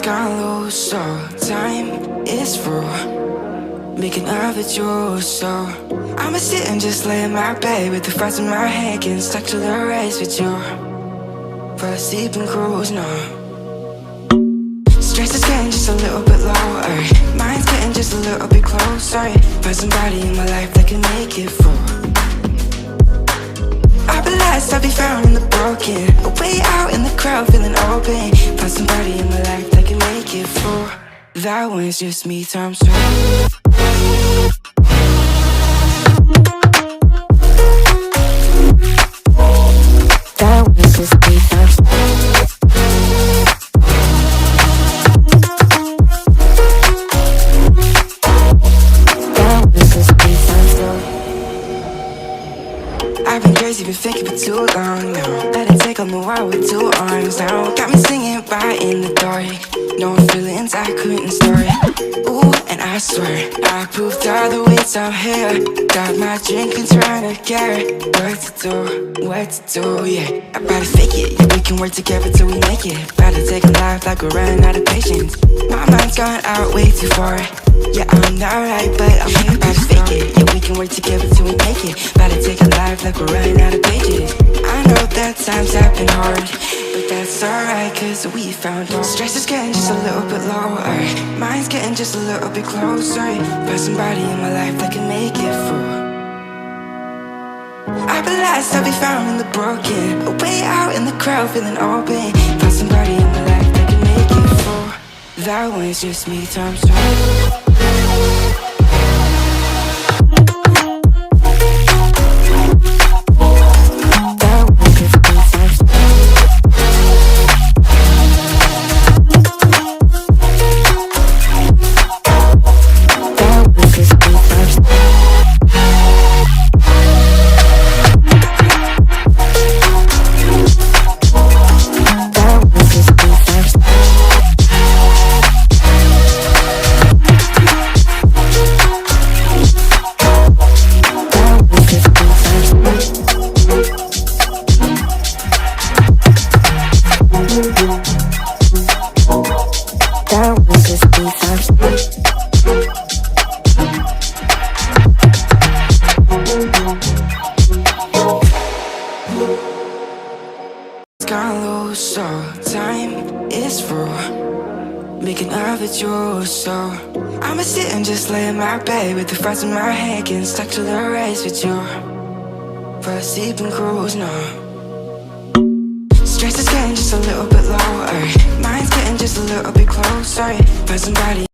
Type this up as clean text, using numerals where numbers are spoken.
gone low, so time is through. Making love with you, so I'ma sit and just lay in my bed with the thoughts in my head, getting stuck to the race with you. For a sleeping cruise, no. Stress is getting just a little bit lower. Mind's getting just a little bit closer. Find somebody in my life that can make it through. I'll be lost, I'll be found in the broken. Way out in the crowd, feeling open. Find somebody in my life that can make it through. That one's just me times two. That was just me times two. That was just me times two. I've been crazy, been thinking for too long now. Let it take on the world with two arms now. Got me singing right in the dark. No feelings I couldn't store it. Ooh, and I swear I proved all the ways I'm here. Got my drink and trying to get it. What to do, yeah. I better fake it, yeah, we can work together till we make it. Better take a life like we're running out of patience. My mind's gone out way too far. Yeah, I'm not right, but I'm here. Better fake it, yeah, we can work together till we make it. Better take a life like we're running out of pages. I know that times have been hard, but that's alright, cause we found home. Stress is getting just a little bit lower. Mind's getting just a little bit closer. Find somebody in my life that can make it through. I'll be lost, I'll be found in the broken. Way out in the crowd, feeling open. Find somebody in my life that can make it through. That one's just me times two. So time is through. Making love with you, so I'ma sit and just lay in my bed with the thoughts in my head, getting stuck to the race with you. For a sleeping cruise, no. Stress is getting just a little bit lower. Mind's getting just a little bit closer. Find somebody